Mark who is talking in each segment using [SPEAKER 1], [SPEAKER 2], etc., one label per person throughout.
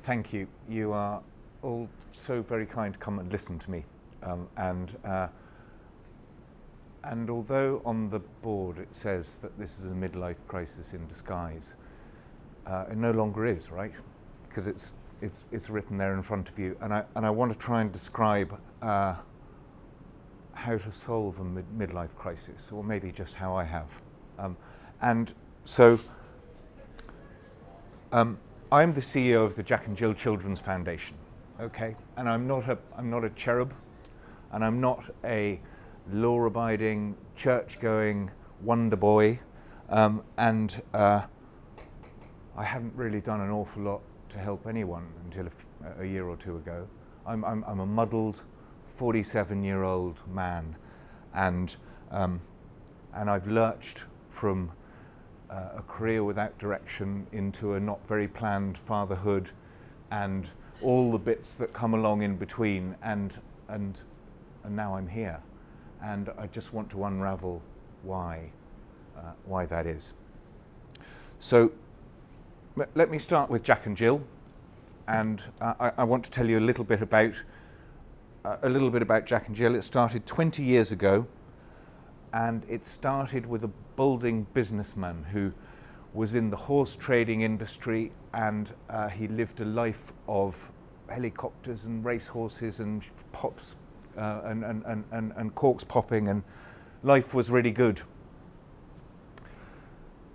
[SPEAKER 1] Thank you. You are all so very kind to come and listen to me. And although on the board it says that this is a midlife crisis in disguise, it no longer is, right? Because it's written there in front of you, and I want to try and describe how to solve a midlife crisis, or maybe just how I have. I'm the CEO of the Jack and Jill Children's Foundation, okay? And I'm not a cherub, and I'm not a law-abiding, church-going wonder boy, and I haven't really done an awful lot to help anyone until a year or two ago. I'm a muddled 47-year-old man, and I've lurched from a career without direction into a not very planned fatherhood, and all the bits that come along in between, and now I'm here, and I just want to unravel why that is. So let me start with Jack and Jill, and I want to tell you a little bit about Jack and Jill. It started 20 years ago, and it started with a building businessman who was in the horse trading industry, and he lived a life of helicopters and racehorses and pops and corks popping, and life was really good.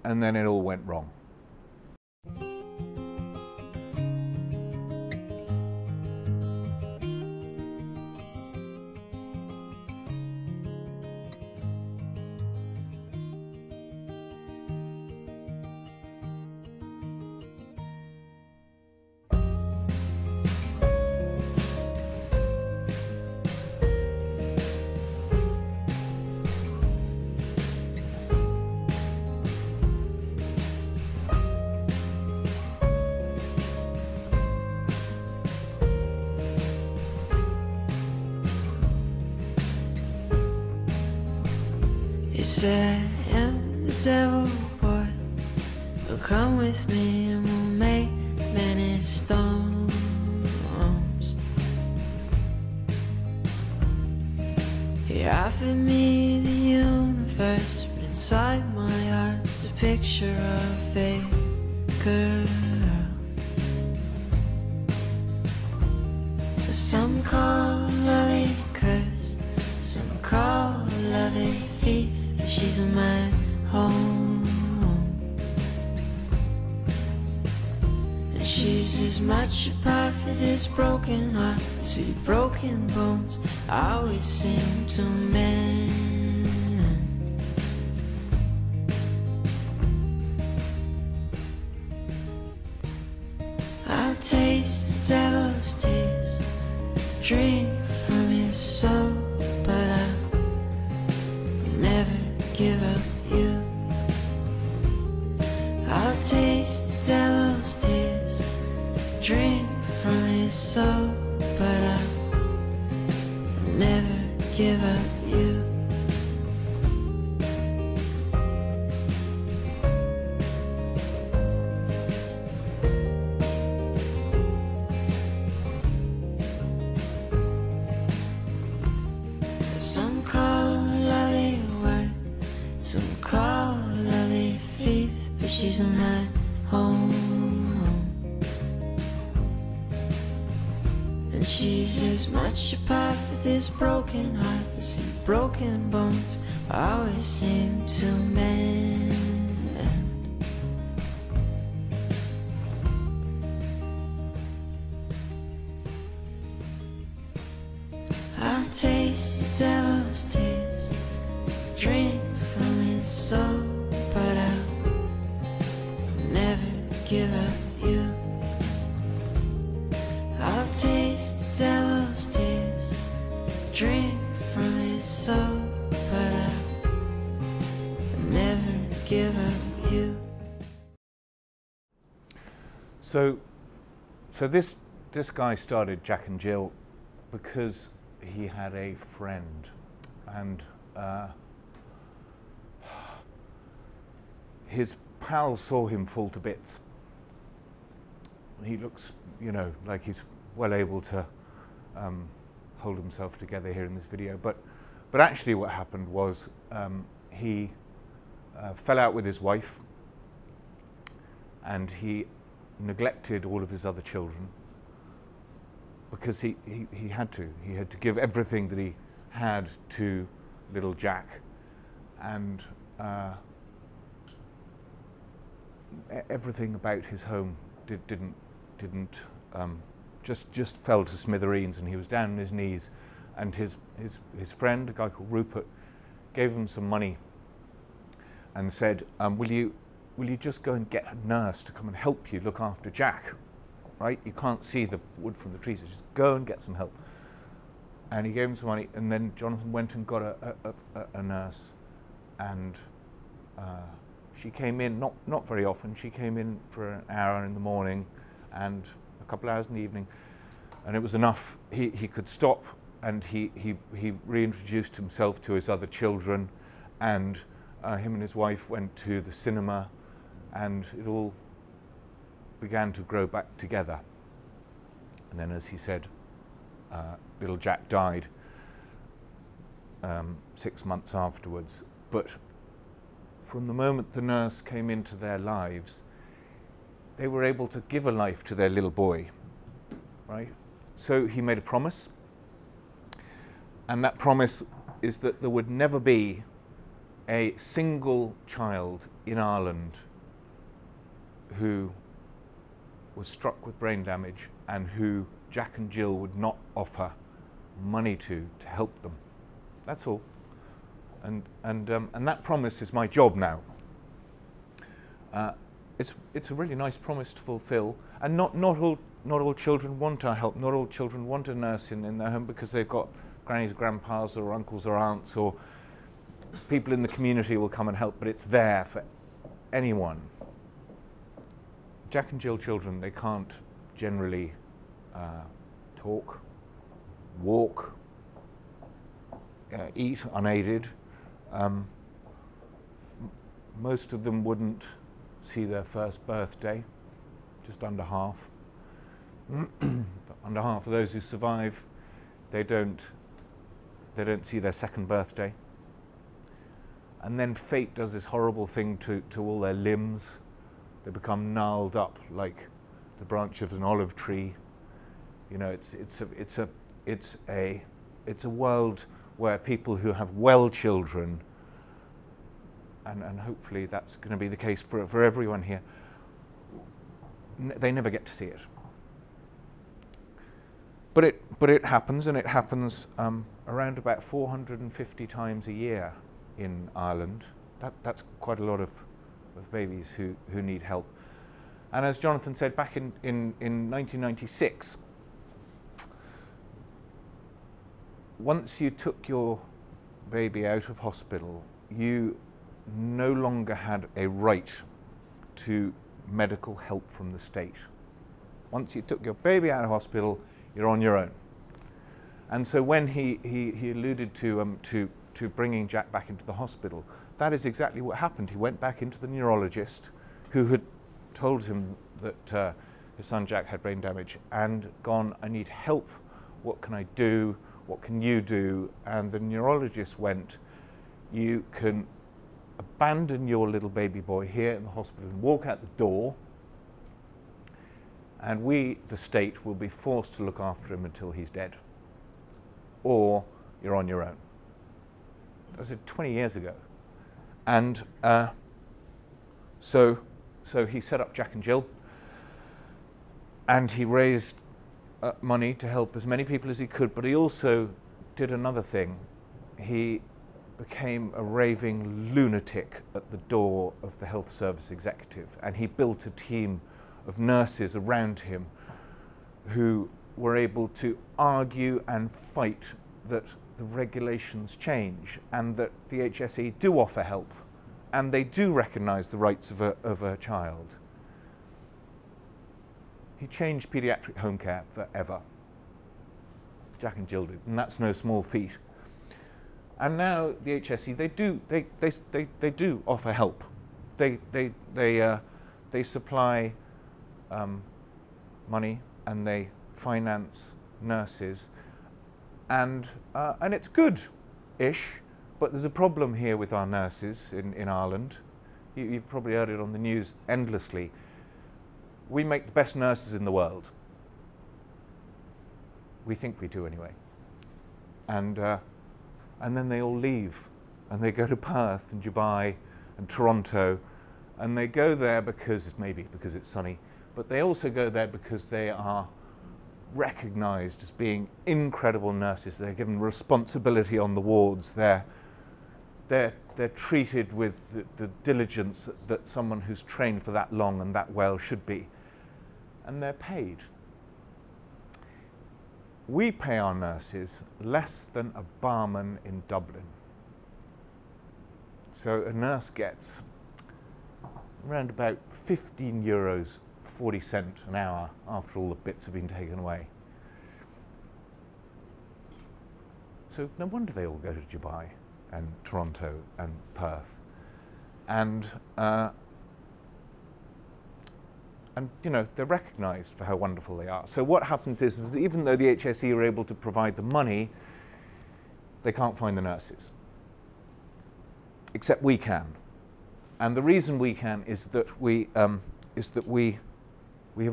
[SPEAKER 1] And then it all went wrong.
[SPEAKER 2] You said I am the devil, boy, but come with me and we'll make many storms. He offered me the universe, but inside my heart's a picture of a girl. Some call love a curse, some call love a thief. She's in my home, and she's as much a part for this broken heart. See, broken bones always seem to mend. I'll taste the devil's tears, drink from his soul, but I'll never give up you. I'll taste the devil's tears, drink from his soul, but I'll never give up you. Some call love a word, some call love a thief, but she's in my home, and she's as much a part of this broken heart. See, broken bones always seem to mend. I'll taste the devil's tears, drink from his soul, but I'll never give up you. I'll taste the devil's tears, drink from his soul, but I'll never give up you.
[SPEAKER 1] So this guy started Jack and Jill because he had a friend, and his pal saw him fall to bits. He looks, you know, like he's well able to hold himself together here in this video. But actually what happened was he fell out with his wife, and he neglected all of his other children because he had to. He had to give everything that he had to little Jack, and everything about his home didn't just fell to smithereens, and he was down on his knees, and his friend, a guy called Rupert, gave him some money and said, will you just go and get a nurse to come and help you look after Jack, right? You can't see the wood from the trees, so just go and get some help. And he gave him some money, and then Jonathan went and got a nurse, and she came in, not very often, she came in for an hour in the morning and a couple of hours in the evening, and it was enough. He could stop, and he reintroduced himself to his other children, and him and his wife went to the cinema, and it all began to grow back together. And then, as he said, little Jack died 6 months afterwards. But from the moment the nurse came into their lives, they were able to give a life to their little boy, right? So he made a promise, and that promise is that there would never be a single child in Ireland who was struck with brain damage and who Jack and Jill would not offer money to help them. That's all. And that promise is my job now. It's a really nice promise to fulfill, and not all children want our help. Not all children want a nurse in their home because they've got grannies, grandpas, or uncles or aunts, or people in the community will come and help, but it's there for anyone. Jack and Jill children, they can't generally talk, walk, eat unaided. Most of them wouldn't see their first birthday, just under half. Under half of those who survive, they don't see their second birthday. And then fate does this horrible thing to all their limbs. They become gnarled up like the branch of an olive tree. You know, it's a world where people who have well children, and hopefully that's going to be the case for everyone here, they never get to see it. But it happens, and it happens around about 450 times a year in Ireland. That's quite a lot of babies who need help. And as Jonathan said, back in 1996, once you took your baby out of hospital, you no longer had a right to medical help from the state. Once you took your baby out of hospital, you're on your own. And so when he alluded to bringing Jack back into the hospital, that is exactly what happened. He went back into the neurologist who had told him that his son Jack had brain damage, and gone, I need help, what can I do, what can you do? And the neurologist went, you can abandon your little baby boy here in the hospital and walk out the door, and we, the state, will be forced to look after him until he's dead, or you're on your own. That was 20 years ago. And so he set up Jack and Jill, and he raised money to help as many people as he could, but he also did another thing. He became a raving lunatic at the door of the health service executive, and he built a team of nurses around him who were able to argue and fight that the regulations change and that the HSE do offer help and they do recognise the rights of a child. He changed paediatric home care forever. Jack and Jill did, and that's no small feat. And now the HSE, they do offer help. they supply money and they finance nurses, and it's good-ish, but there's a problem here with our nurses in Ireland. You've probably heard it on the news endlessly. We make the best nurses in the world. We think we do anyway. And then they all leave, and they go to Perth and Dubai and Toronto, and they go there maybe because it's sunny, but they also go there because they are recognized as being incredible nurses. They're given responsibility on the wards. They're treated with the diligence that someone who's trained for that long and that well should be. And they're paid. We pay our nurses less than a barman in Dublin. So a nurse gets around about €15.40 an hour after all the bits have been taken away. So no wonder they all go to Dubai and Toronto and Perth. And you know, they're recognised for how wonderful they are. So what happens is that even though the HSE are able to provide the money, they can't find the nurses. Except we can. And the reason we can is that we have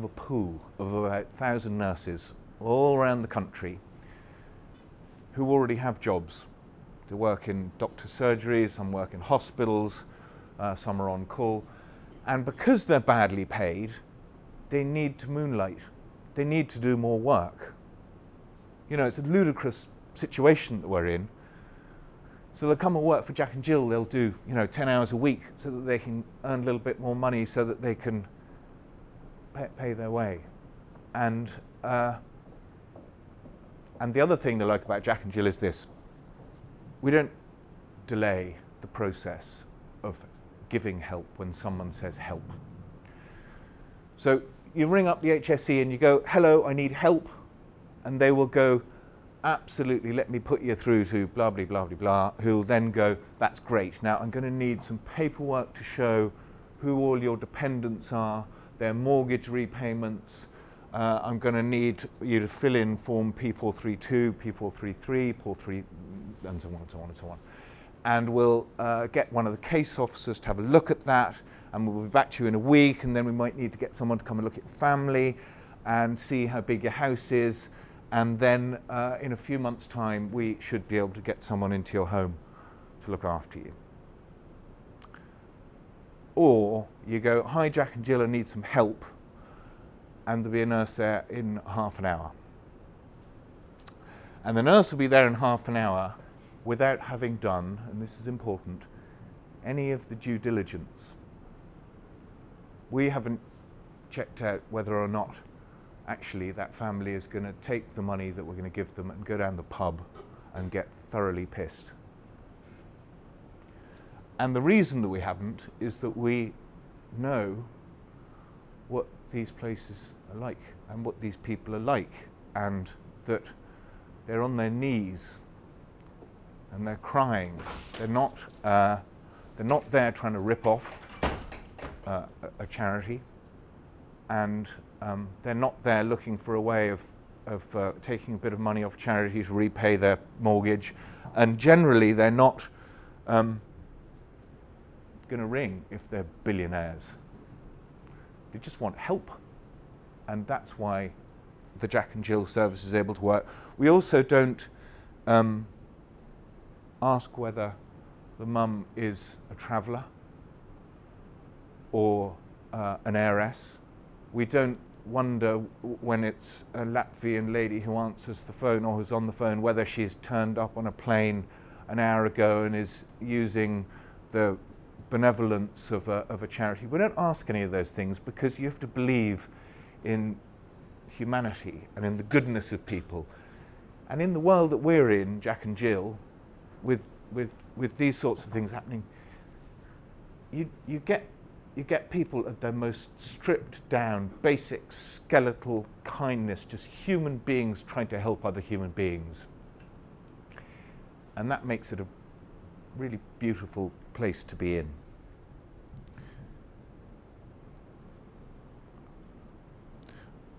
[SPEAKER 1] a pool of about 1,000 nurses all around the country who already have jobs. They work in doctor surgeries, some work in hospitals, some are on call. And because they're badly paid, they need to moonlight. They need to do more work. You know, it's a ludicrous situation that we're in. So they'll come and work for Jack and Jill. They'll do, you know, 10 hours a week so that they can earn a little bit more money so that they can pay their way. And the other thing they like about Jack and Jill is this. We don't delay the process of giving help when someone says help. So you ring up the HSE and you go, hello, I need help. And they will go, absolutely, let me put you through to blah, blah, blah, blah, blah, who'll then go, that's great. Now I'm going to need some paperwork to show who all your dependents are, their mortgage repayments. I'm going to need you to fill in form P432, P433, P433, and so on and so on and so on. And we'll get one of the case officers to have a look at that, and we'll be back to you in a week, and then we might need to get someone to come and look at your family and see how big your house is, and then in a few months' time we should be able to get someone into your home to look after you. Or you go, hi Jack and Jill, I need some help, and there'll be a nurse there in half an hour. And the nurse will be there in half an hour without having done, and this is important, any of the due diligence. We haven't checked out whether or not actually that family is going to take the money that we're going to give them and go down the pub and get thoroughly pissed. And the reason that we haven't is that we know what these places are like and what these people are like, and that they're on their knees and they're crying. They're not there trying to rip off a charity, and they're not there looking for a way of taking a bit of money off charity to repay their mortgage, and generally they're not going to ring if they're billionaires. They just want help, and that's why the Jack and Jill service is able to work. We also don't ask whether the mum is a traveller or an heiress. We don't wonder when it's a Latvian lady who answers the phone or who's on the phone whether she's turned up on a plane an hour ago and is using the benevolence of a charity. We don't ask any of those things because you have to believe in humanity and in the goodness of people. And in the world that we're in, Jack and Jill, with these sorts of things happening, you get people at their most stripped down, basic skeletal kindness, just human beings trying to help other human beings. And that makes it a really beautiful place to be in.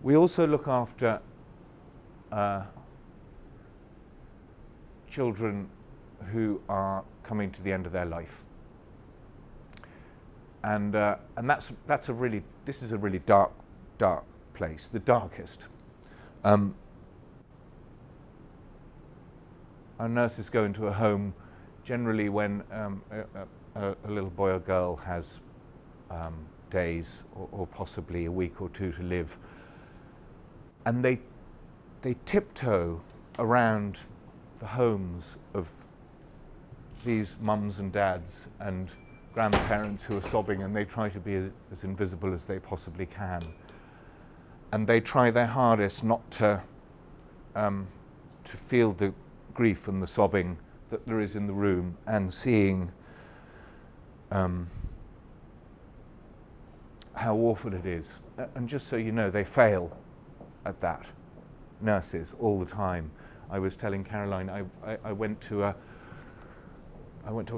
[SPEAKER 1] We also look after children who are coming to the end of their life, and that's a really, this is a really dark place, the darkest. Our nurses go into a home generally when a little boy or girl has days or possibly a week or two to live, and they tiptoe around the homes of these mums and dads and grandparents who are sobbing, and they try to be as invisible as they possibly can, and they try their hardest not to feel the grief and the sobbing that there is in the room, and seeing how awful it is. And just so you know, they fail at that, nurses, all the time. I was telling Caroline, I went to a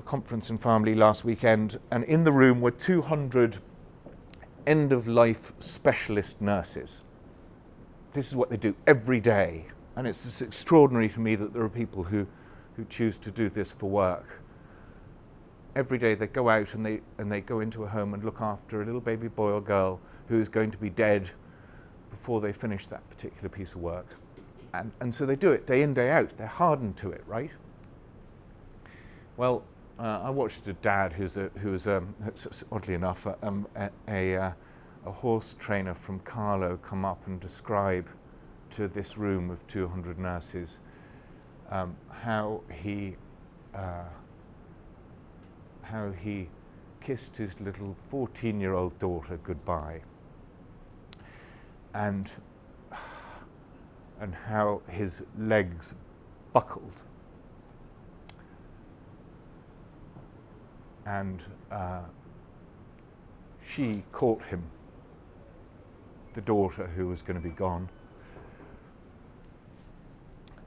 [SPEAKER 1] conference in Farmley last weekend, and in the room were 200 end-of-life specialist nurses. This is what they do every day, and it's just extraordinary to me that there are people who choose to do this for work. Every day they go out and they go into a home and look after a little baby boy or girl who is going to be dead before they finish that particular piece of work. And so they do it day in, day out. They're hardened to it, right? Well, I watched a dad who was oddly enough, a horse trainer from Carlow come up and describe to this room of 200 nurses how he kissed his little 14-year-old daughter goodbye, and how his legs buckled, and she caught him, the daughter who was going to be gone,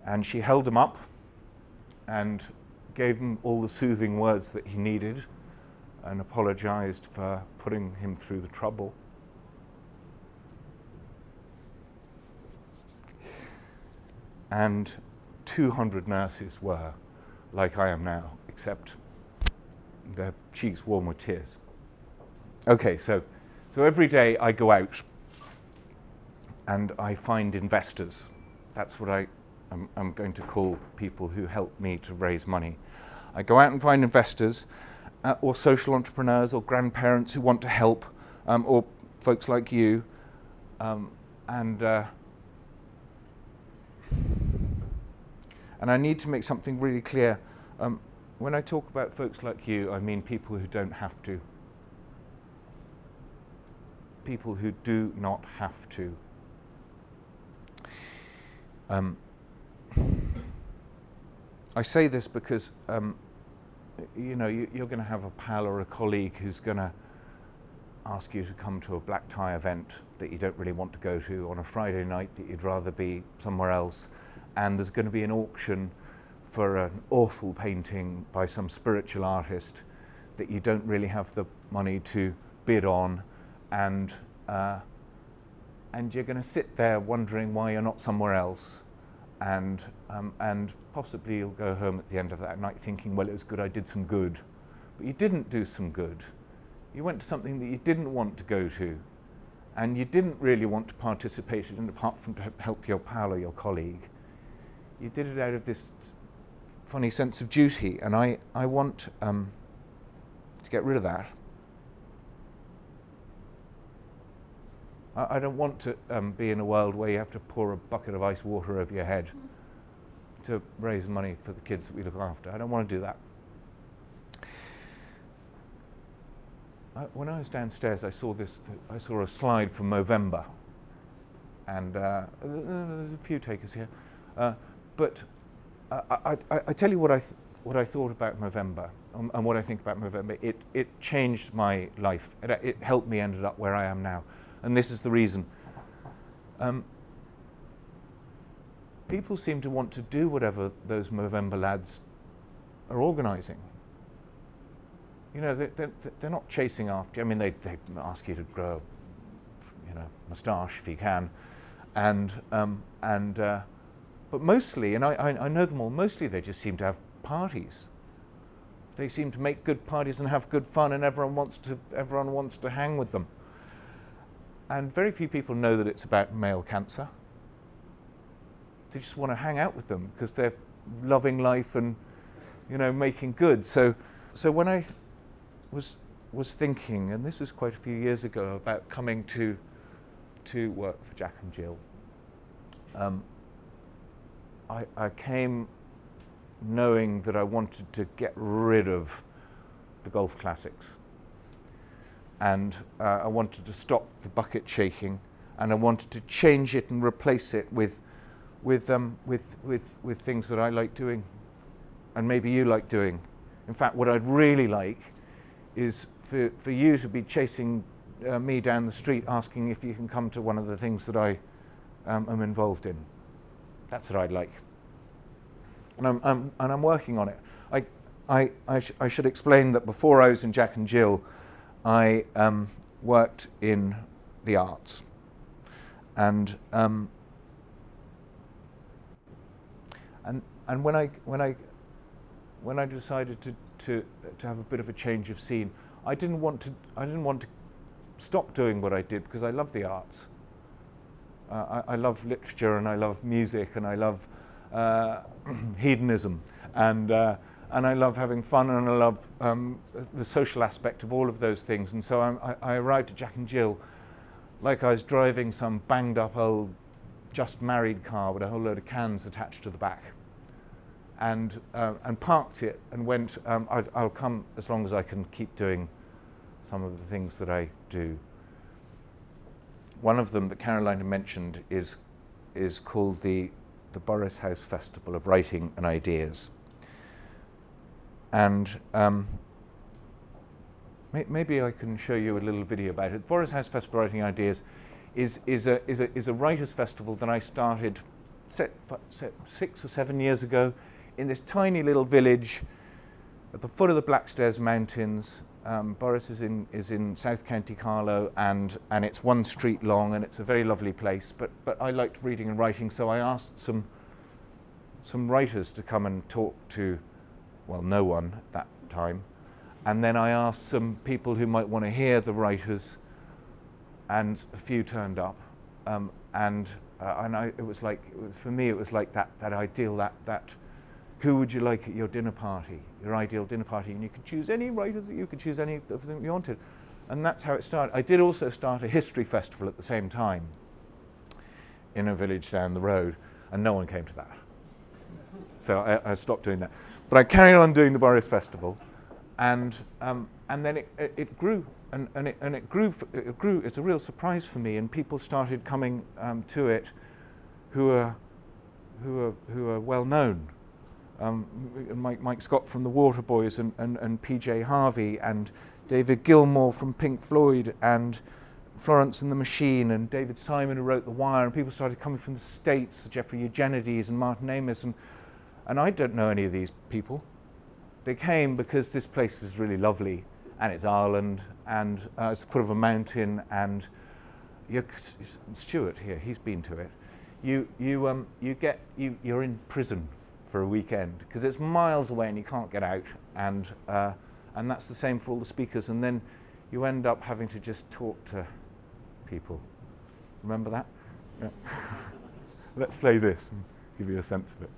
[SPEAKER 1] and she held him up and gave him all the soothing words that he needed and apologized for putting him through the trouble. And 200 nurses were like I am now, except their cheeks warm with tears. Okay, so every day I go out and I find investors. That's what I'm going to call people who help me to raise money. I go out and find investors or social entrepreneurs or grandparents who want to help, or folks like you, and I need to make something really clear. When I talk about folks like you, I mean people who don't have to. People who do not have to. I say this because you know, you're going to have a pal or a colleague who's going to ask you to come to a black tie event that you don't really want to go to on a Friday night, that you'd rather be somewhere else, and there's going to be an auction for an awful painting by some spiritual artist that you don't really have the money to bid on, and you're going to sit there wondering why you're not somewhere else, and possibly you'll go home at the end of that night thinking, well, it was good, I did some good. But you didn't do some good. You went to something that you didn't want to go to, and you didn't really want to participate in, apart from to help your pal or your colleague. You did it out of this funny sense of duty, and I want to get rid of that. I don't want to be in a world where you have to pour a bucket of ice water over your head to raise money for the kids that we look after. I don't want to do that. When I was downstairs, I saw a slide from Movember, and there's a few takers here. But I tell you what I thought about Movember and what I think about Movember. It changed my life. It helped me ended up where I am now. And this is the reason. People seem to want to do whatever those Movember lads are organising. You know, they're not chasing after you. I mean, they ask you to grow, you know, moustache if you can, But mostly, and I know them all, mostly they just seem to have parties. They seem to make good parties and have good fun, and everyone wants to hang with them. And very few people know that it's about male cancer. They just want to hang out with them because they're loving life and, you know, making good. So when I was thinking, and this was quite a few years ago, about coming to work for Jack and Jill, I came knowing that I wanted to get rid of the golf classics, and I wanted to stop the bucket shaking, and I wanted to change it and replace it with things that I like doing, and maybe you like doing. In fact, what I'd really like is for you to be chasing me down the street, asking if you can come to one of the things that I am involved in. That's what I'd like. And I'm working on it. I should explain that before I was in Jack and Jill, I worked in the arts, and when I decided to have a bit of a change of scene, I didn't want to stop doing what I did, because I love the arts. I love literature, and I love music, and I love hedonism, and I love having fun, and I love the social aspect of all of those things. And so I arrived at Jack and Jill like I was driving some banged up old just married car with a whole load of cans attached to the back, and parked it and went, I'll come as long as I can keep doing some of the things that I do. One of them that Caroline mentioned is called the Boris House Festival of Writing and Ideas. And maybe I can show you a little video about it. Boris House Festival of Writing and Ideas is a writers' festival that I started 6 or 7 years ago in this tiny little village at the foot of the Blackstairs Mountains. Boris is in South County Carlow, and it's one street long, and it's a very lovely place. But I liked reading and writing, so I asked some writers to come and talk to, well, no one at that time. And then I asked some people who might want to hear the writers, and a few turned up. It was like, for me, it was like that ideal, that who would you like at your dinner party, your ideal dinner party, and you could choose any writers, you could choose any of them you wanted. And that's how it started. I did also start a history festival at the same time in a village down the road, and no one came to that. So I stopped doing that. But I carried on doing the Boris Festival, and then it grew, and it grew. It's a real surprise for me, and people started coming to it who are well known. Mike Scott from the Waterboys, and PJ Harvey, and David Gilmour from Pink Floyd, and Florence and the Machine, and David Simon, who wrote The Wire, and people started coming from the States, Jeffrey Eugenides and Martin Amis, and I don't know any of these people. They came because this place is really lovely, and it's Ireland, and it's the foot of a mountain, and Stuart here, he's been to it. You're in prison for a weekend because it's miles away and you can't get out, and that's the same for all the speakers, and then you end up having to just talk to people. Remember that? Yeah. Let's play this and give you a sense of it.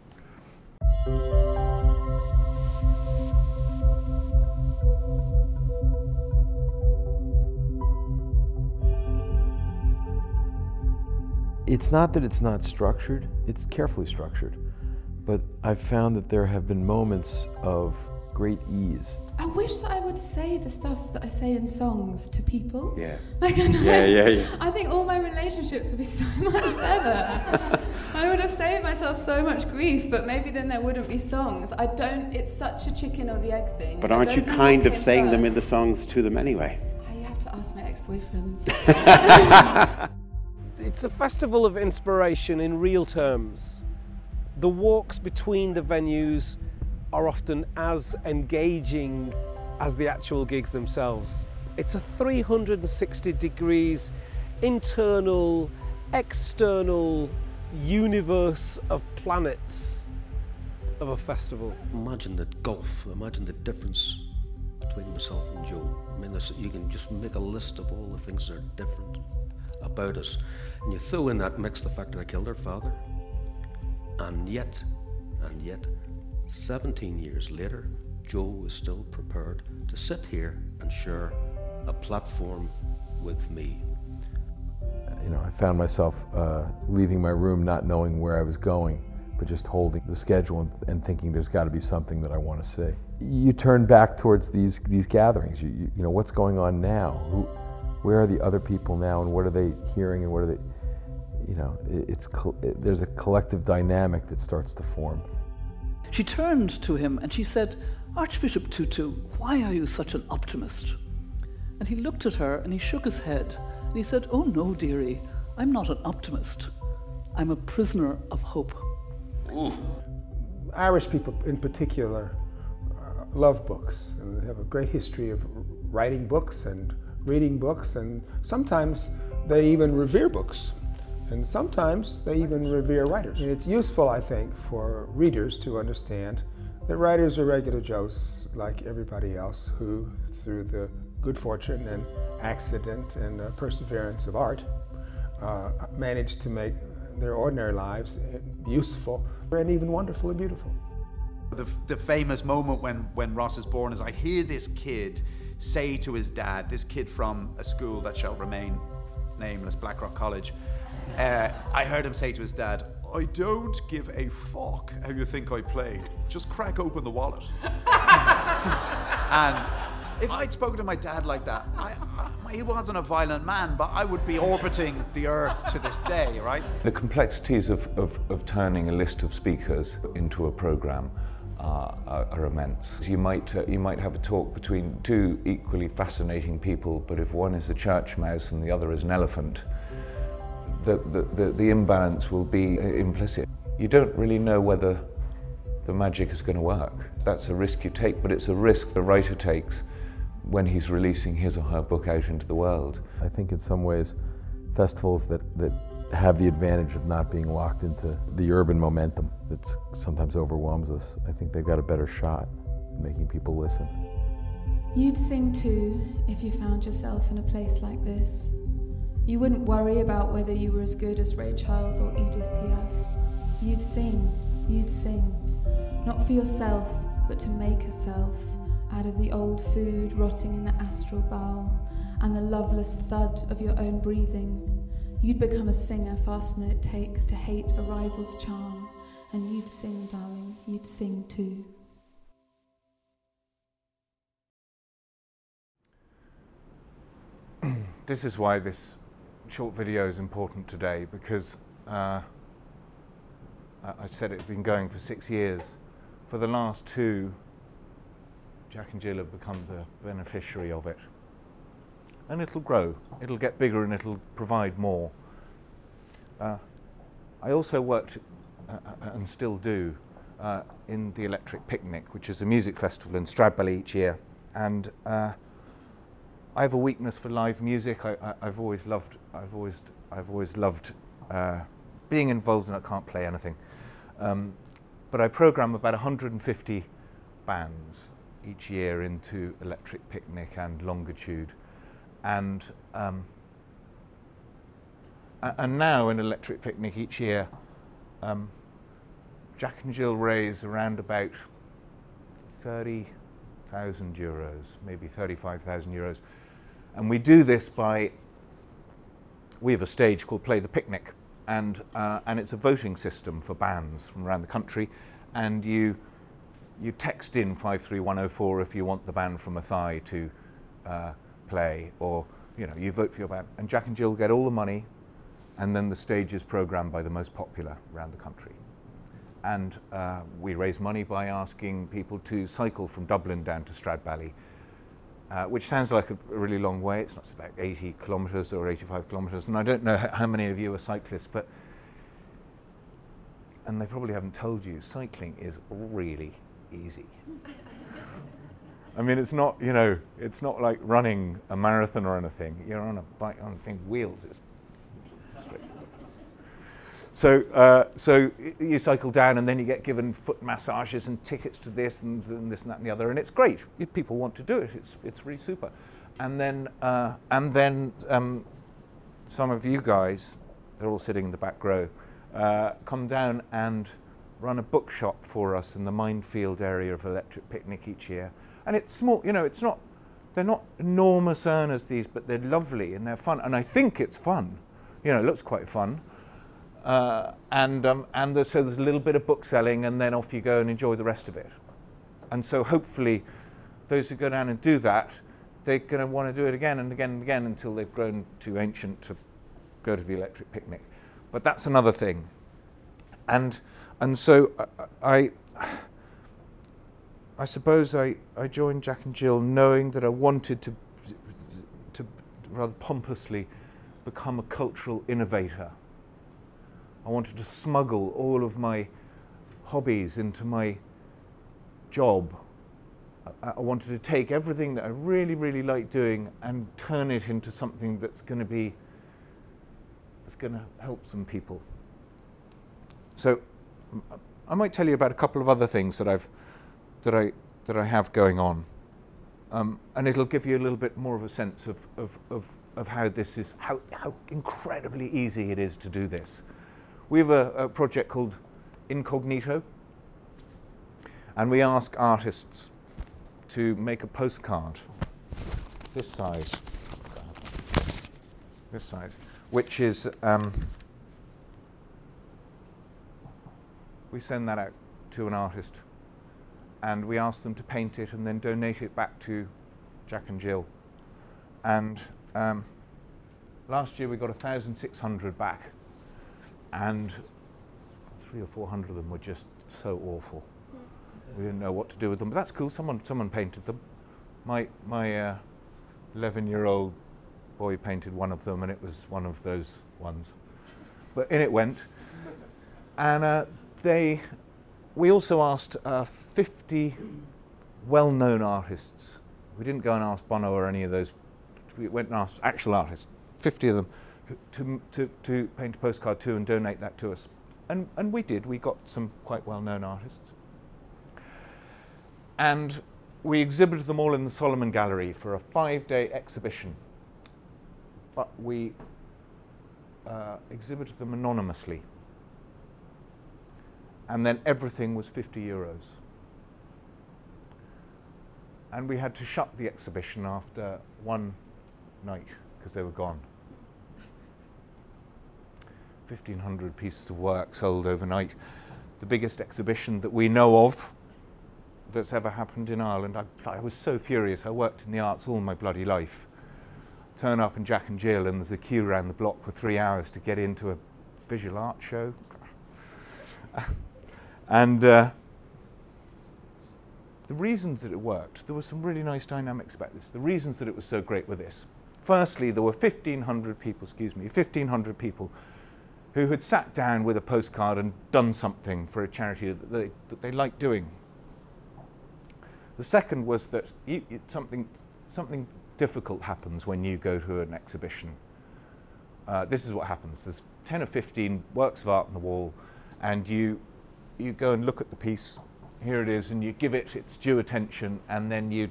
[SPEAKER 3] It's not that it's not structured, it's carefully structured. But I've found that there have been moments of great ease.
[SPEAKER 4] I wish that I would say the stuff that I say in songs to people.
[SPEAKER 3] Yeah.
[SPEAKER 4] Like, I know,
[SPEAKER 3] yeah.
[SPEAKER 4] I think all my relationships would be so much better. I would have saved myself so much grief, but maybe then there wouldn't be songs. It's such a chicken or the egg thing.
[SPEAKER 5] But aren't you kind of saying them in the songs to them anyway?
[SPEAKER 4] You have to ask my ex-boyfriends.
[SPEAKER 6] It's a festival of inspiration in real terms. The walks between the venues are often as engaging as the actual gigs themselves. It's a 360 degrees internal external universe of planets of a festival.
[SPEAKER 7] Imagine the gulf, imagine the difference between myself and Joe. I mean, you can just make a list of all the things that are different about us. And you throw in that mix the fact that I killed her father. And yet, 17 years later, Joe is still prepared to sit here and share a platform with me.
[SPEAKER 3] You know, I found myself leaving my room not knowing where I was going, but just holding the schedule and thinking there's got to be something that I want to say. You turn back towards these gatherings. You know, what's going on now? Where are the other people now, and what are they hearing, and what are they? You know, there's a collective dynamic that starts to form.
[SPEAKER 8] She turned to him and she said, "Archbishop Tutu, why are you such an optimist?" And he looked at her and he shook his head and he said, "Oh no, dearie, I'm not an optimist. I'm a prisoner of hope."
[SPEAKER 9] Ooh. Irish people in particular love books, and they have a great history of writing books and reading books, and sometimes they even revere books, and sometimes they even revere writers. And it's useful, I think, for readers to understand that writers are regular Joes like everybody else who, through the good fortune and accident and perseverance of art, managed to make their ordinary lives useful and even wonderful and beautiful.
[SPEAKER 10] The famous moment when Ross is born is I hear this kid say to his dad, this kid from a school that shall remain nameless, Blackrock College, I heard him say to his dad, "I don't give a fuck how you think I played, just crack open the wallet." And if I'd spoken to my dad like that, he wasn't a violent man, but I would be orbiting the earth to this day, right?
[SPEAKER 1] The complexities of turning a list of speakers into a program are immense. You might have a talk between two equally fascinating people, but if one is a church mouse and the other is an elephant, the imbalance will be implicit. You don't really know whether the magic is going to work. That's a risk you take, but it's a risk the writer takes when he's releasing his or her book out into the world.
[SPEAKER 3] I think in some ways, festivals that have the advantage of not being locked into the urban momentum that sometimes overwhelms us, I think they've got a better shot at making people listen.
[SPEAKER 4] You'd sing too if you found yourself in a place like this. You wouldn't worry about whether you were as good as Ray Charles or Edith Piaf. You'd sing, not for yourself, but to make a self out of the old food rotting in the astral bowel and the loveless thud of your own breathing. You'd become a singer faster than it takes to hate a rival's charm, and you'd sing, darling, you'd sing too.
[SPEAKER 1] This is why this short video is important today, because I said it's been going for 6 years. For the last 2, Jack and Jill have become the beneficiary of it. And it'll grow, it'll get bigger, and it'll provide more. I also worked, and still do, in the Electric Picnic, which is a music festival in Stradbally each year. And I have a weakness for live music. I've always loved being involved, and I can't play anything. But I program about 150 bands each year into Electric Picnic and Longitude. And now in Electric Picnic each year, Jack and Jill raise around about 30,000 euros, maybe 35,000 euros. And we do this by, we have a stage called Play the Picnic, and it's a voting system for bands from around the country, and you text in 53104 if you want the band from Athy to play, or you vote for your band. And Jack and Jill get all the money, and then the stage is programmed by the most popular around the country. And we raise money by asking people to cycle from Dublin down to Stradbally, which sounds like a really long way. It's not, it's about 80 kilometres or 85 kilometres, and I don't know how many of you are cyclists, but, and they probably haven't told you, cycling is really easy. I mean, it's not, it's not like running a marathon or anything. You're on a bike on wheels. It's straightforward. So you cycle down, and then you get given foot massages and tickets to this and this and that and the other, and it's great. People want to do it. It's really super. And then some of you guys, they're all sitting in the back row, come down and run a bookshop for us in the minefield area of Electric Picnic each year. And it's small, you know, they're not enormous earners, these, but they're lovely and they're fun. And I think it's fun. You know, it looks quite fun. So there's a little bit of book selling, and then off you go and enjoy the rest of it. And so hopefully those who go down and do that, they're going to want to do it again and again and again until they've grown too ancient to go to the Electric Picnic. But that's another thing. And so I suppose I joined Jack and Jill knowing that I wanted to rather pompously become a cultural innovator. I wanted to smuggle all of my hobbies into my job. I wanted to take everything that I really, really like doing and turn it into something that's going to help some people. So I might tell you about a couple of other things that I have going on, and it'll give you a little bit more of a sense of how this is, how incredibly easy it is to do this. We have a project called Incognito, and we ask artists to make a postcard this size, which is, we send that out to an artist and we ask them to paint it and then donate it back to Jack and Jill. And last year we got 1,600 back, and 300 or 400 of them were just so awful. We didn't know what to do with them, but that's cool. Someone painted them. My 11-year-old boy painted one of them, and it was one of those ones. But in it went. And we also asked 50 well-known artists. We didn't go and ask Bono or any of those. We went and asked actual artists, 50 of them, to paint a postcard to and donate that to us. And we did. We got some quite well-known artists. And we exhibited them all in the Solomon Gallery for a 5-day exhibition. But we exhibited them anonymously. And then everything was 50 euros. And we had to shut the exhibition after one night because they were gone. 1,500 pieces of work sold overnight. The biggest exhibition that we know of that's ever happened in Ireland. I was so furious. I worked in the arts all my bloody life. Turn up in Jack and Jill and there's a queue around the block for 3 hours to get into a visual art show. And the reasons that it worked, there were some really nice dynamics about this. The reasons that it was so great were this. Firstly, there were 1,500 people who had sat down with a postcard and done something for a charity that they liked doing. The second was that something difficult happens when you go to an exhibition. This is what happens. There's 10 or 15 works of art on the wall, and you go and look at the piece. Here it is, and you give it its due attention, and then you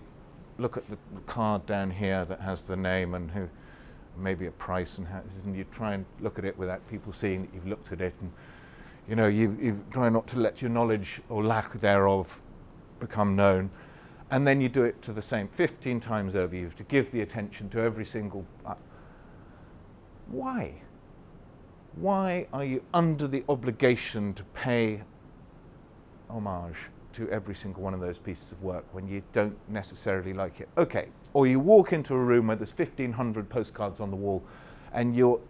[SPEAKER 1] look at the card down here that has the name and maybe a price, and you try and look at it without people seeing that you've looked at it, and you know you try not to let your knowledge or lack thereof become known. And then you do it to the same 15 times over. You have to give the attention to every single. Why? Why are you under the obligation to pay homage to every single one of those pieces of work when you don't necessarily like it? Okay. Or you walk into a room where there's 1,500 postcards on the wall, and you're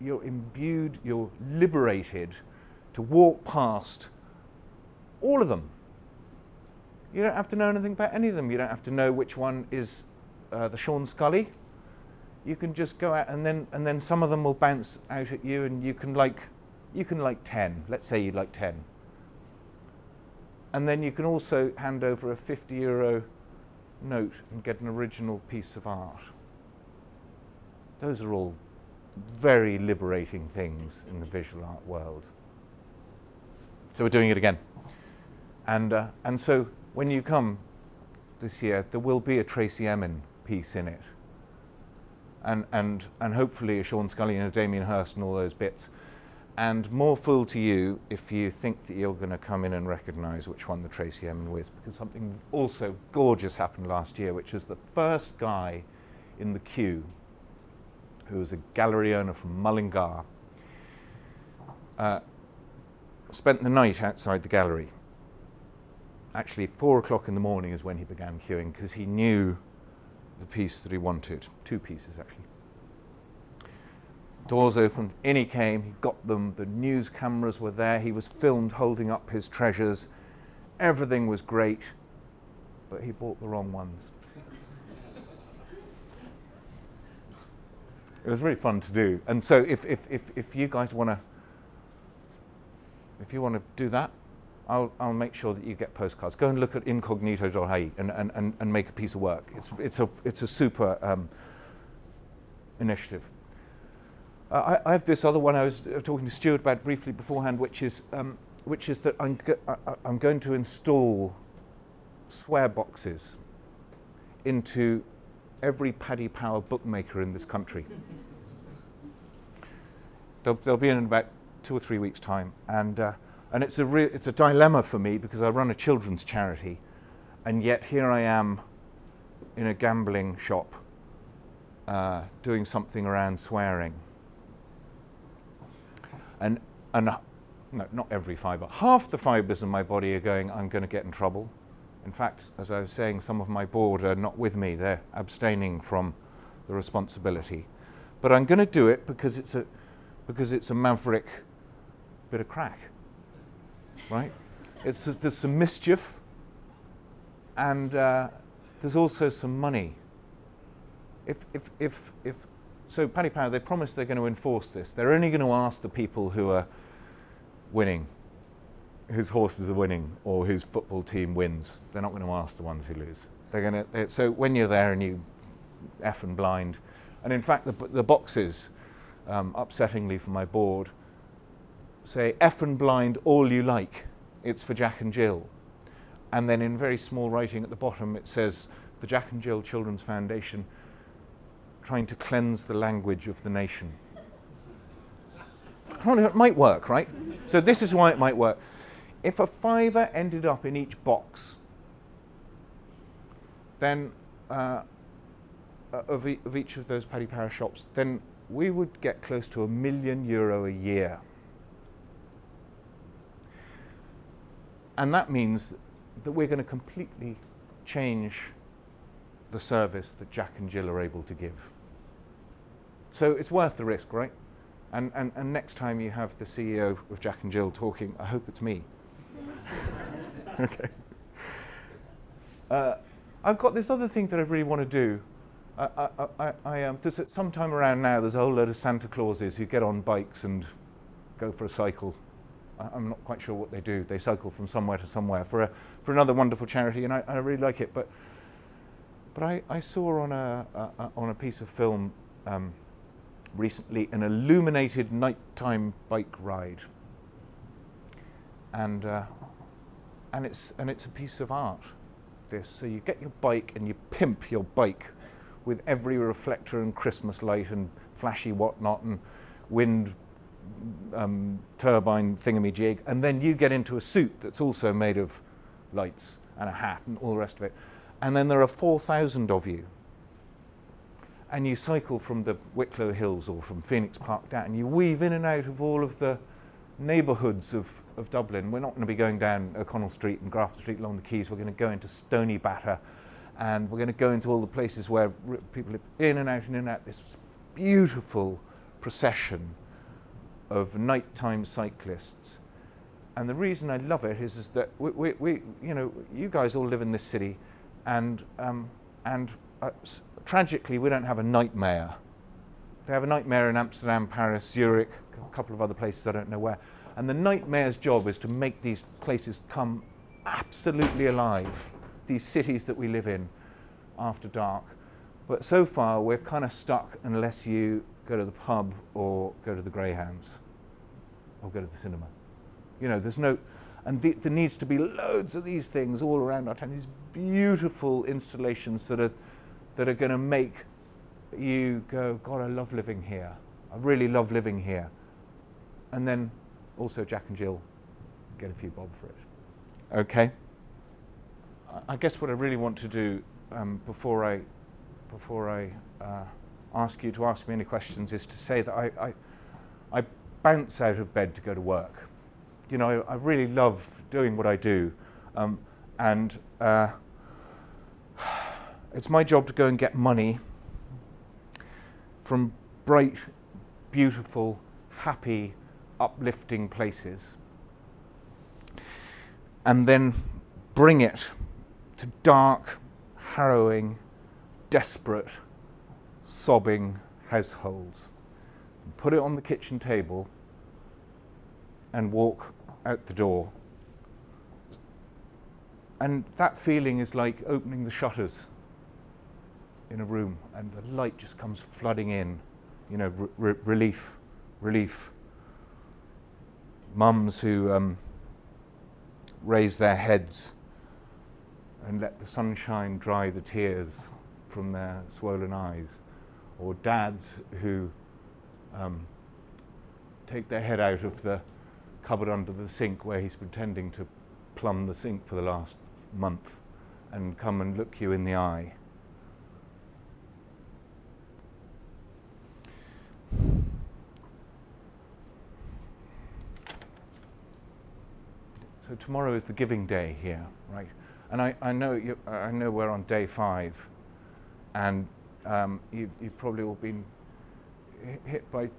[SPEAKER 1] imbued, you're liberated to walk past all of them. You don't have to know anything about any of them. You don't have to know which one is the Sean Scully. You can just go out, and then some of them will bounce out at you, and you can like 10. Let's say you like 10. And then you can also hand over a 50 euro note and get an original piece of art. Those are all very liberating things in the visual art world. So we're doing it again. And so when you come this year, there will be a Tracy Emin piece in it. And hopefully a Sean Scully and a Damien Hirst and all those bits. And more fool to you if you think that you're going to come in and recognise which one the Tracy Emin was, because something also gorgeous happened last year, which was the first guy in the queue, who was a gallery owner from Mullingar, spent the night outside the gallery. Actually, 4 o'clock in the morning is when he began queuing, because he knew the piece that he wanted. 2 pieces, actually. Doors opened, in he came, he got them, the news cameras were there, he was filmed holding up his treasures, everything was great, but he bought the wrong ones. It was really fun to do. And so if you guys want to, if you want to do that, I'll make sure that you get postcards. Go and look at incognito.ie and make a piece of work. It's a super initiative. I have this other one I was talking to Stuart about briefly beforehand, which is that I'm going to install swear boxes into every Paddy Power bookmaker in this country. They'll be in about 2 or 3 weeks' time, and it's a dilemma for me, because I run a children's charity, and yet here I am in a gambling shop doing something around swearing. And no, not every fibre. Half the fibres in my body are going, I'm going to get in trouble. In fact, as I was saying, some of my board are not with me. They're abstaining from the responsibility. But I'm going to do it because it's a maverick bit of crack, right? There's some mischief, and there's also some money. So Paddy Power, they promise they're going to enforce this. They're only going to ask the people who are winning, whose horses are winning, or whose football team wins. They're not going to ask the ones who lose. They're going to. So when you're there and you effing blind, and in fact the boxes, upsettingly for my board, say effing blind all you like. It's for Jack and Jill, and then in very small writing at the bottom it says the Jack and Jill Children's Foundation, trying to cleanse the language of the nation. I don't know, it might work, right? So this is why it might work. If a fiver ended up in each box, then of each of those Paddy Power shops, then we would get close to €1 million a year. And that means that we're going to completely change the service that Jack and Jill are able to give. So it's worth the risk, right? And next time you have the CEO of Jack and Jill talking, I hope it's me. Okay. I've got this other thing that I really want to do. There's sometime around now, there's a whole load of Santa Clauses who get on bikes and go for a cycle. I'm not quite sure what they do. They cycle from somewhere to somewhere for another wonderful charity, and I really like it. But I saw on a piece of film recently an illuminated nighttime bike ride, and it's a piece of art. So you get your bike and you pimp your bike with every reflector and Christmas light and flashy whatnot and wind turbine thingamajig, and then you get into a suit that's also made of lights and a hat and all the rest of it, and then there are 4,000 of you, and you cycle from the Wicklow Hills or from Phoenix Park down, and you weave in and out of all of the neighbourhoods of Dublin. We're not going to be going down O'Connell Street and Grafton Street along the quays. We're going to go into Stony Batter, and we're going to go into all the places where people live, in and out, this beautiful procession of nighttime cyclists. And the reason I love it is that we you know, you guys all live in this city, and tragically we don't have a night mayor. They have a night mayor in Amsterdam, Paris, Zurich, a couple of other places I don't know where. And the night mayor's job is to make these places come absolutely alive, these cities that we live in after dark. But so far we're kind of stuck unless you go to the pub or go to the Greyhounds or go to the cinema. You know, there's no, and there needs to be loads of these things all around our town, these beautiful installations that are going to make you go, God, I love living here. I really love living here. And then also Jack and Jill get a few bob for it. Okay? I guess what I really want to do before I ask you to ask me any questions is to say that I bounce out of bed to go to work. You know, I really love doing what I do, and it's my job to go and get money from bright, beautiful, happy, uplifting places, and then bring it to dark, harrowing, desperate, sobbing households, and put it on the kitchen table and walk out the door. And that feeling is like opening the shutters in a room and the light just comes flooding in, you know, relief. Mums who raise their heads and let the sunshine dry the tears from their swollen eyes, or dads who take their head out of the cupboard under the sink where he's pretending to plumb the sink for the last month and come and look you in the eye. So tomorrow is the giving day here, right? And I know we're on day 5, and you've probably all been hit by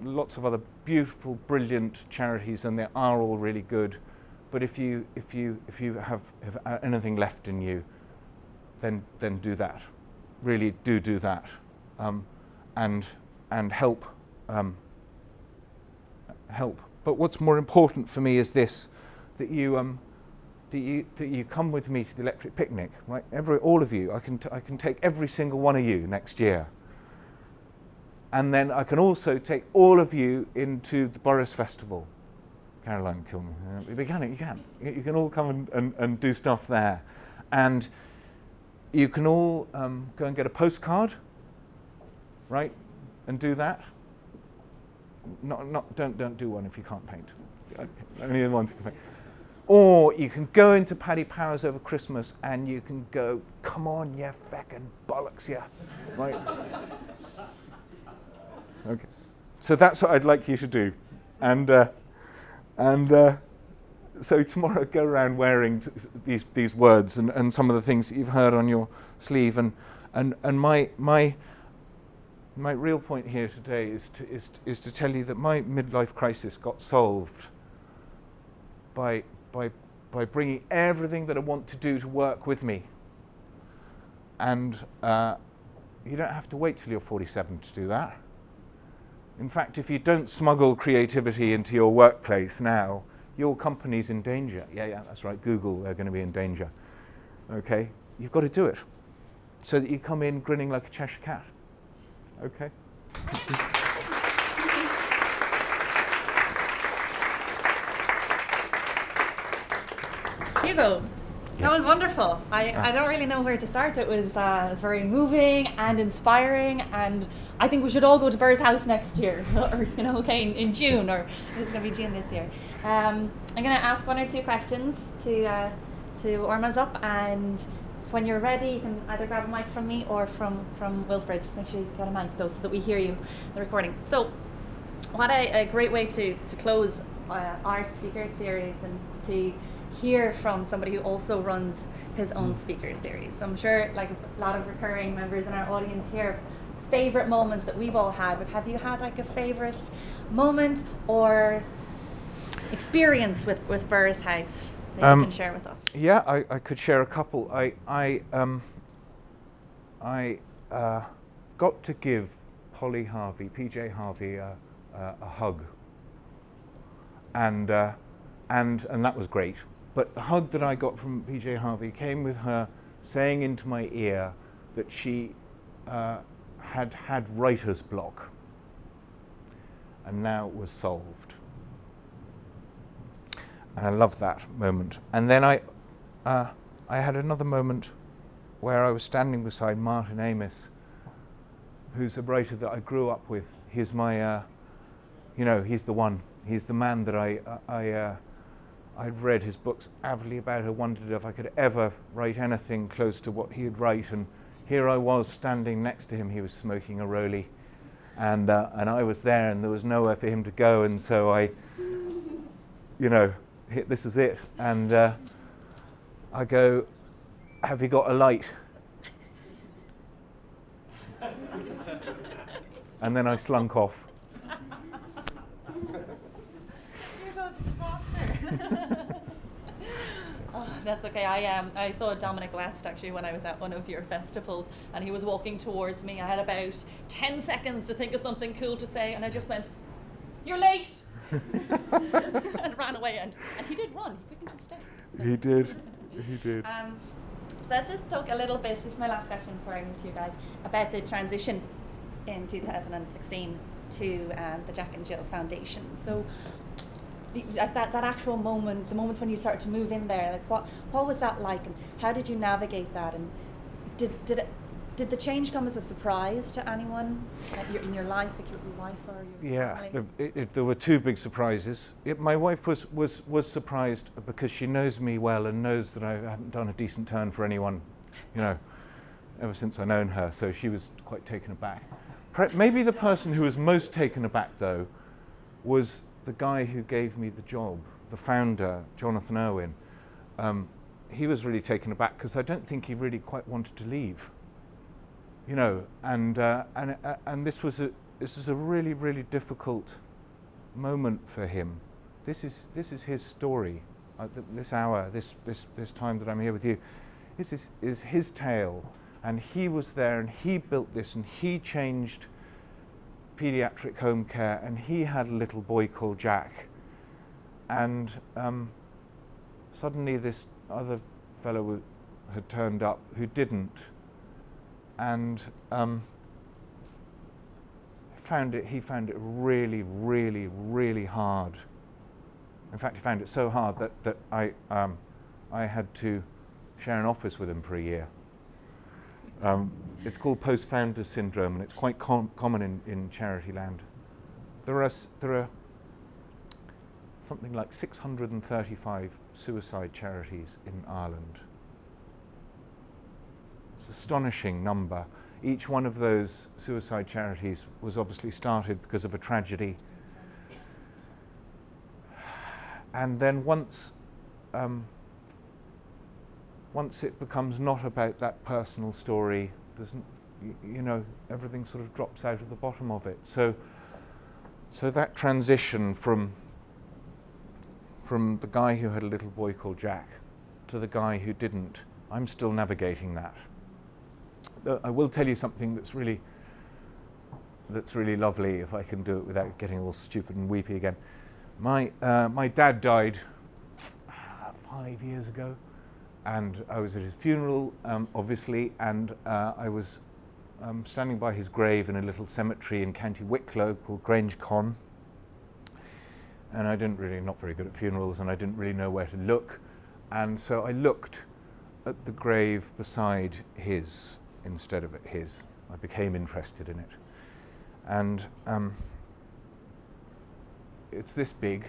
[SPEAKER 1] lots of other beautiful, brilliant charities, and they are all really good. But if you have anything left in you, then do that. Really do that, and help. Help. But what's more important for me is this: that you come with me to the Electric Picnic, right? All of you. I can take every single one of you next year. And then I can also take all of you into the Boris Festival. Caroline will kill me. You can all come and do stuff there. And you can all go and get a postcard, right? And do that. Don't do one if you can't paint. Only the ones you can paint. Or you can go into Paddy Power's over Christmas and you can go, come on, you feckin' bollocks, yeah, right? Okay, so that's what I'd like you to do, and so tomorrow go around wearing these words and some of the things that you've heard on your sleeve, and my real point here today is to tell you that my midlife crisis got solved by bringing everything that I want to do to work with me, and you don't have to wait till you're 47 to do that. In fact, if you don't smuggle creativity into your workplace now, your company's in danger. Yeah, that's right, Google, they're going to be in danger. Okay, you've got to do it so that you come in grinning like a Cheshire cat. Okay?
[SPEAKER 11] Hugo, that was wonderful. I don't really know where to start. It was very moving and inspiring, and I think we should all go to Burr's house next year, or in June, or it's going to be June this year. I'm going to ask 1 or 2 questions to warm us up, and when you're ready, you can either grab a mic from me or from Wilfred. Just make sure you get a mic though, so that we hear you, the recording. So, what a great way to close our speaker series, and to hear from somebody who also runs his own speaker series. So I'm sure, like a lot of recurring members in our audience here, favorite moments that we've all had, but have you had like a favorite moment or experience with Burr's house that you can share with us?
[SPEAKER 1] Yeah, I could share a couple. I got to give PJ Harvey a hug, and that was great. But the hug that I got from PJ Harvey came with her saying into my ear that she had writer's block, and now it was solved. And I love that moment. And then I had another moment where I was standing beside Martin Amis, who's a writer that I grew up with. He's my, you know, he's the one. He's the man that I'd read his books avidly about. I wondered if I could ever write anything close to what he'd write. And here I was standing next to him. He was smoking a Rollie, and I was there, and there was nowhere for him to go. And so I, you know, this is it. And I go, "Have you got a light?" And then I slunk off.
[SPEAKER 11] Oh, that's okay. I saw Dominic West actually when I was at one of your festivals, and he was walking towards me. I had about 10 seconds to think of something cool to say, and I just went, "You're late!" and ran away. And he did run. He quickened his step. So.
[SPEAKER 1] He did. He did.
[SPEAKER 11] So let's just talk a little bit. This is my last question before I move to you guys about the transition in 2016 to the Jack and Jill Foundation. So that actual moment, the moments when you started to move in there, like what was that like, and how did you navigate that, and did the change come as a surprise to anyone in your life, like your wife or your family?
[SPEAKER 1] There were two big surprises. My wife was surprised because she knows me well and knows that I haven't done a decent turn for anyone, you know, ever since I've known her. So she was quite taken aback. Maybe the person who was most taken aback, though, was the guy who gave me the job, the founder, Jonathan Irwin. He was really taken aback because I don't think he really quite wanted to leave. You know, and this was a really, really difficult moment for him. This is his story. This hour, this time that I'm here with you, this is his tale, and he was there, and he built this, and he changed pediatric home care, and he had a little boy called Jack, and suddenly this other fellow had turned up who didn't. And he found it really, really, really hard. In fact, he found it so hard that I had to share an office with him for a year. It's called post-founder syndrome, and it's quite common in charity land. There are something like 635 suicide charities in Ireland. It's an astonishing number. Each one of those suicide charities was obviously started because of a tragedy. And then once it becomes not about that personal story, you know, everything sort of drops out of the bottom of it. So that transition from the guy who had a little boy called Jack to the guy who didn't, I'm still navigating that. I will tell you something that's really lovely, if I can do it without getting all stupid and weepy again. My dad died 5 years ago, and I was at his funeral, obviously, and I was standing by his grave in a little cemetery in County Wicklow called Grange Con, and I not very good at funerals, and I didn't really know where to look, and so I looked at the grave beside his instead of at his. I became interested in it. And it's this big,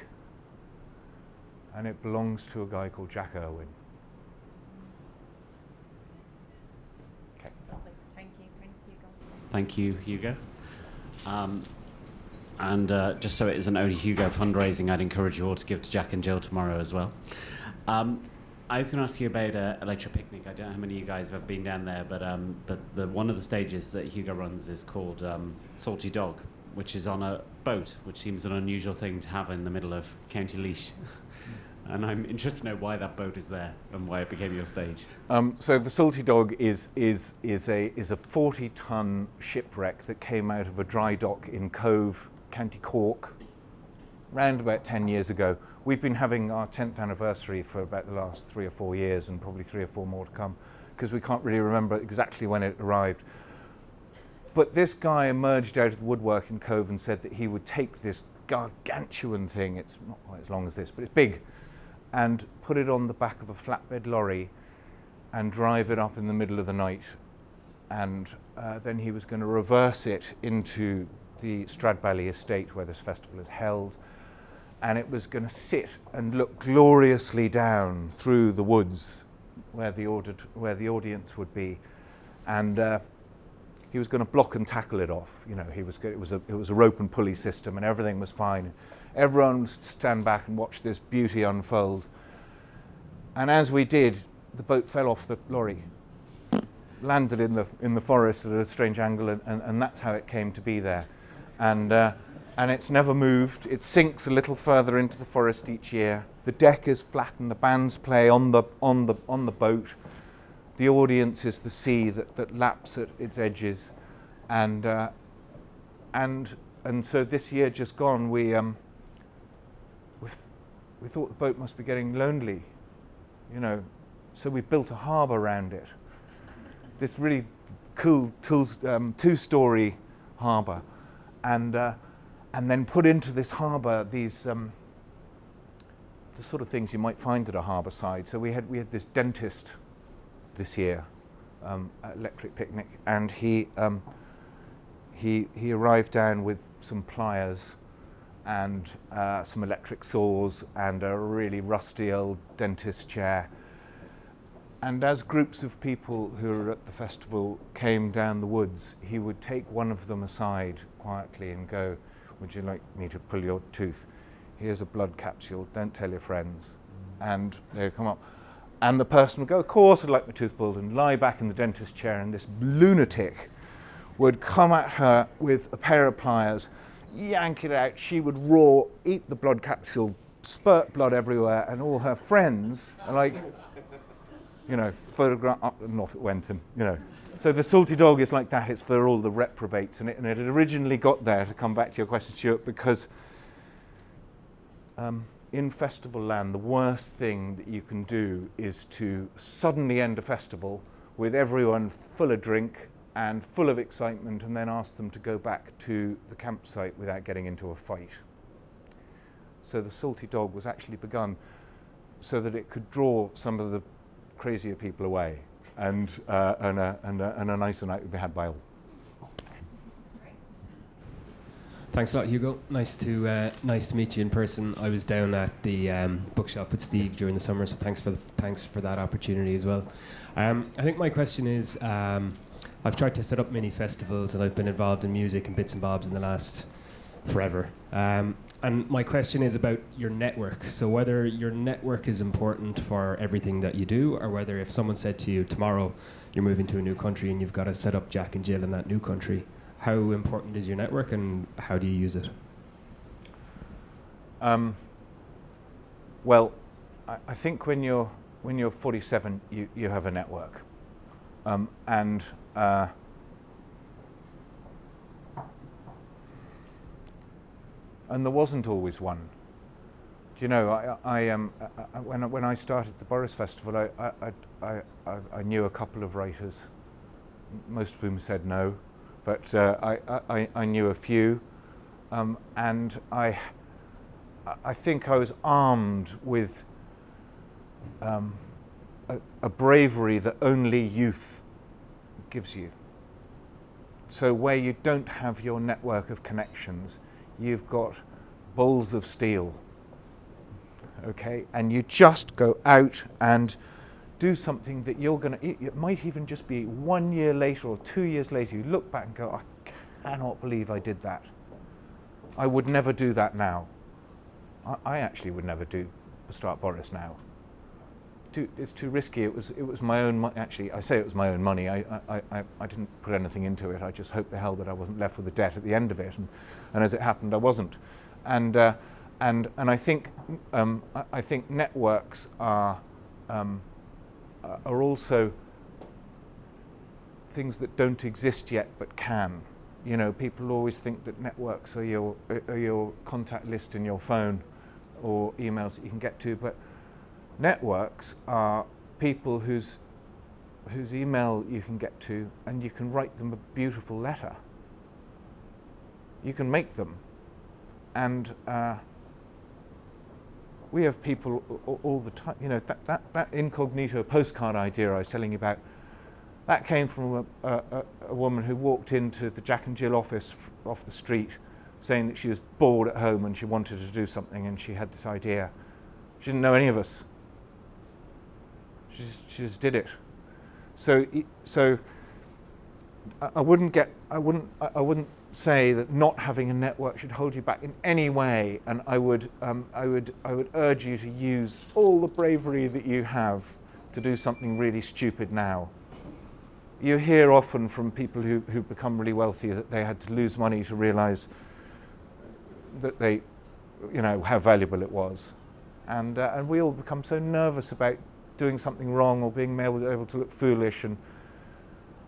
[SPEAKER 1] and it belongs to a guy called Jack Irwin. Okay.
[SPEAKER 11] Lovely. Thank you. Thanks, Hugo.
[SPEAKER 12] Thank you, Hugo. And just so it isn't only Hugo fundraising, I'd encourage you all to give to Jack and Jill tomorrow as well. I was going to ask you about Electric Picnic. I don't know how many of you guys have ever been down there, but one of the stages that Hugo runs is called Salty Dog, which is on a boat, which seems an unusual thing to have in the middle of County Laois. And I'm interested to know why that boat is there and why it became your stage.
[SPEAKER 1] So the Salty Dog is a 40-ton shipwreck that came out of a dry dock in Cove, County Cork, round about 10 years ago. We've been having our 10th anniversary for about the last 3 or 4 years, and probably 3 or 4 more to come, because we can't really remember exactly when it arrived. But this guy emerged out of the woodwork in Cove and said that he would take this gargantuan thing, it's not quite as long as this, but it's big, and put it on the back of a flatbed lorry and drive it up in the middle of the night. And then he was going to reverse it into the Stradbally estate where this festival is held. And it was going to sit and look gloriously down through the woods where the audience would be. And he was going to block and tackle it off. You know, it was a rope and pulley system, and everything was fine. Everyone would stand back and watch this beauty unfold. And as we did, the boat fell off the lorry, landed in the forest at a strange angle, and that's how it came to be there. And it's never moved. It sinks a little further into the forest each year. The deck is flattened. The bands play on the boat. The audience is the sea that laps at its edges, and so this year just gone, we thought the boat must be getting lonely, you know, so we built a harbour around it. This really cool two-story harbour, and then put into this harbour these the sort of things you might find at a harbour side. So we had this dentist this year at Electric Picnic, and he arrived down with some pliers and some electric saws and a really rusty old dentist chair. And as groups of people who were at the festival came down the woods, he would take one of them aside quietly and go, "Would you like me to pull your tooth? Here's a blood capsule, don't tell your friends." And they'd come up. And the person would go, "Of course I'd like my tooth pulled," and lie back in the dentist chair, and this lunatic would come at her with a pair of pliers, yank it out, she would roar, eat the blood capsule, spurt blood everywhere, and all her friends are like, you know, photograph up and off it went, and you know. So the salty dog is like that. It's for all the reprobates, and it had originally got there, to come back to your question, Stuart, because in festival land, the worst thing that you can do is to suddenly end a festival with everyone full of drink and full of excitement, and then ask them to go back to the campsite without getting into a fight. So the salty dog was actually begun so that it could draw some of the crazier people away, and a nicer night would be had by all.
[SPEAKER 13] Thanks a lot, Hugo. Nice to meet you in person. I was down at the bookshop with Steve during the summer, so thanks for that opportunity as well. I think my question is, I've tried to set up mini festivals, and I've been involved in music and bits and bobs in the last forever. And my question is about your network. So whether your network is important for everything that you do, or whether if someone said to you tomorrow you're moving to a new country and you've got to set up Jack and Jill in that new country, how important is your network and how do you use it?
[SPEAKER 1] Well, I think when you're 47, you have a network, and there wasn't always one. Do you know, when I started the Boris Festival, I knew a couple of writers, most of whom said no, but I knew a few, and I think I was armed with a bravery that only youth gives you. So where you don't have your network of connections, you've got balls of steel, okay? And you just go out and do something that you're going to, it might even just be 1 year later or 2 years later, you look back and go, I cannot believe I did that. I would never do that now. I actually would never start Boris now. It's too risky. It was my own money. Actually, I say it was my own money. I didn't put anything into it. I just hoped the hell that I wasn't left with a debt at the end of it. And as it happened, I wasn't. And I think networks are also things that don't exist yet but can. You know, people always think that networks are your contact list in your phone or emails that you can get to, but networks are people whose whose email you can get to, and you can write them a beautiful letter. You can make them. And we have people all the time, you know, that incognito postcard idea I was telling you about, that came from a woman who walked into the Jack and Jill office off the street saying that she was bored at home and she wanted to do something, and she had this idea. She didn't know any of us. She just did it. So I wouldn't say that not having a network should hold you back in any way, and I would urge you to use all the bravery that you have to do something really stupid now. You hear often from people who become really wealthy that they had to lose money to realize that they, you know, how valuable it was, and we all become so nervous about doing something wrong or being able to look foolish, and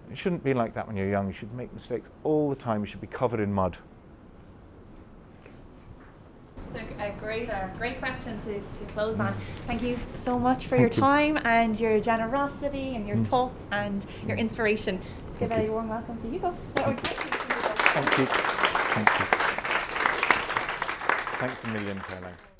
[SPEAKER 1] it shouldn't be like that when you're young. You should make mistakes all the time. You should be covered in mud.
[SPEAKER 11] It's a great question to close on. Thank you so much for your time and your generosity and your thoughts and your inspiration. Let's give a warm welcome to Hugo.
[SPEAKER 1] Thank you. Thank you. Thanks a million, Carlow.